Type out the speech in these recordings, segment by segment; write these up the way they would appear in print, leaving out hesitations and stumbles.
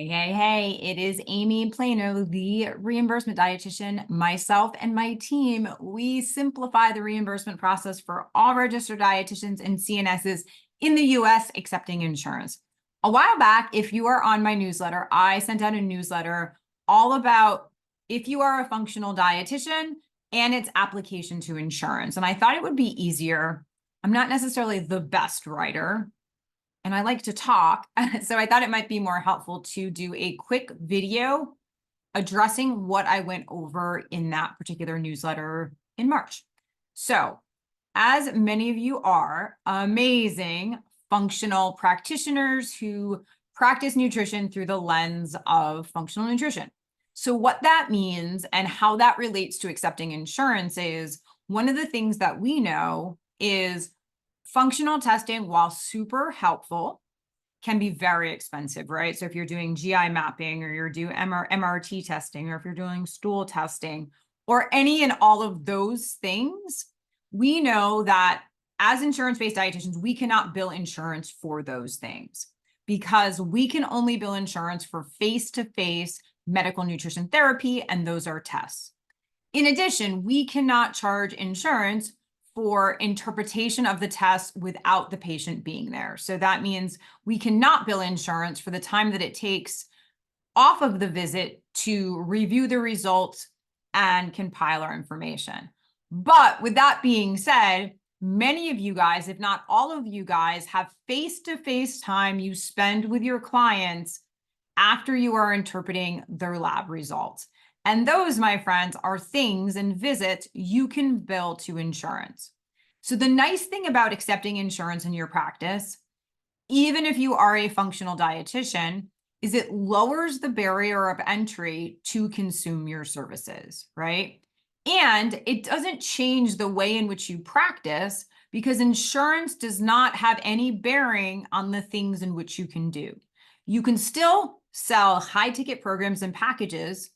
Hey, it is Amy Plano, the reimbursement dietitian. Myself and my team, we simplify the reimbursement process for all registered dietitians and CNSs in the US accepting insurance. A while back, if you are on my newsletter, I sent out a newsletter all about if you are a functional dietitian and its application to insurance. And I thought it would be easier. I'm not necessarily the best writer, and I like to talk. So I thought it might be more helpful to do a quick video addressing what I went over in that particular newsletter in March. So, as many of you are amazing functional practitioners who practice nutrition through the lens of functional nutrition. So what that means and how that relates to accepting insurance is one of the things that we know is functional testing, while super helpful, can be very expensive, right? So if you're doing GI mapping or you're doing MRT testing, or if you're doing stool testing or any and all of those things, we know that as insurance-based dietitians, we cannot bill insurance for those things because we can only bill insurance for face-to-face medical nutrition therapy, and those are tests. In addition, we cannot charge insurance for interpretation of the test without the patient being there. So that means we cannot bill insurance for the time that it takes off of the visit to review the results and compile our information. But with that being said, many of you guys, if not all of you guys, have face-to-face time you spend with your clients after you are interpreting their lab results. And those, my friends, are things and visits you can bill to insurance. So the nice thing about accepting insurance in your practice, even if you are a functional dietitian, is it lowers the barrier of entry to consume your services, right? And it doesn't change the way in which you practice because insurance does not have any bearing on the things in which you can do. You can still sell high-ticket programs and packages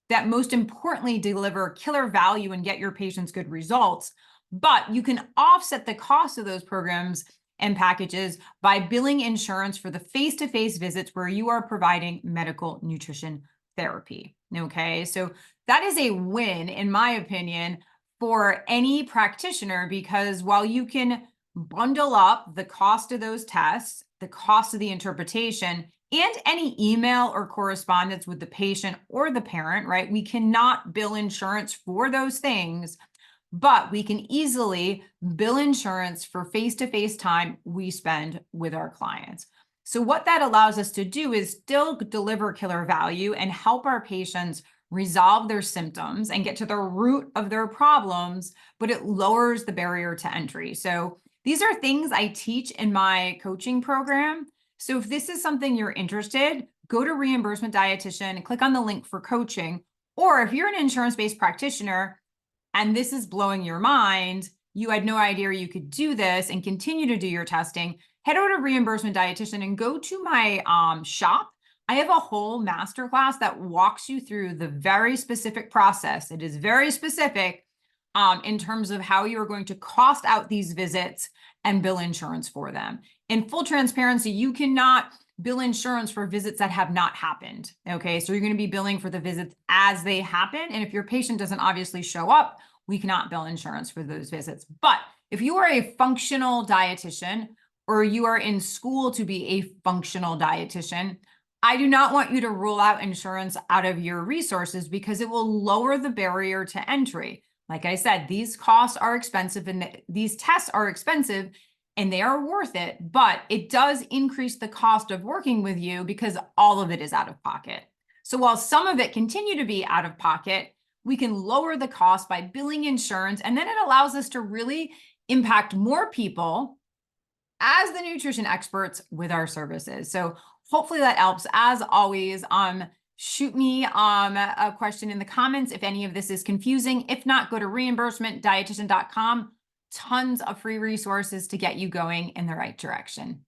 that most importantly deliver killer value and get your patients good results, but you can offset the cost of those programs and packages by billing insurance for the face-to-face visits where you are providing medical nutrition therapy. Okay, so that is a win, in my opinion, for any practitioner, because while you can bundle up the cost of those tests, the cost of the interpretation, and any email or correspondence with the patient or the parent, right? We cannot bill insurance for those things, but we can easily bill insurance for face-to-face time we spend with our clients. So what that allows us to do is still deliver killer value and help our patients resolve their symptoms and get to the root of their problems, but it lowers the barrier to entry. So these are things I teach in my coaching program. So if this is something you're interested, go to Reimbursement Dietitian and click on the link for coaching. Or if you're an insurance-based practitioner and this is blowing your mind, you had no idea you could do this and continue to do your testing, head over to Reimbursement Dietitian and go to my shop. I have a whole masterclass that walks you through the very specific process. It is very specific in terms of how you're going to cost out these visits and bill insurance for them. In full transparency, you cannot bill insurance for visits that have not happened. Okay, so you're going to be billing for the visits as they happen. And if your patient doesn't obviously show up, we cannot bill insurance for those visits. But if you are a functional dietitian or you are in school to be a functional dietitian, I do not want you to rule out insurance out of your resources because it will lower the barrier to entry. Like I said, these costs are expensive and these tests are expensive and they are worth it, but it does increase the cost of working with you because all of it is out of pocket. So while some of it continue to be out of pocket, we can lower the cost by billing insurance, and then it allows us to really impact more people as the nutrition experts with our services. So hopefully that helps. As always, shoot me a question in the comments if any of this is confusing. If not, go to reimbursementdietitian.com. Tons of free resources to get you going in the right direction.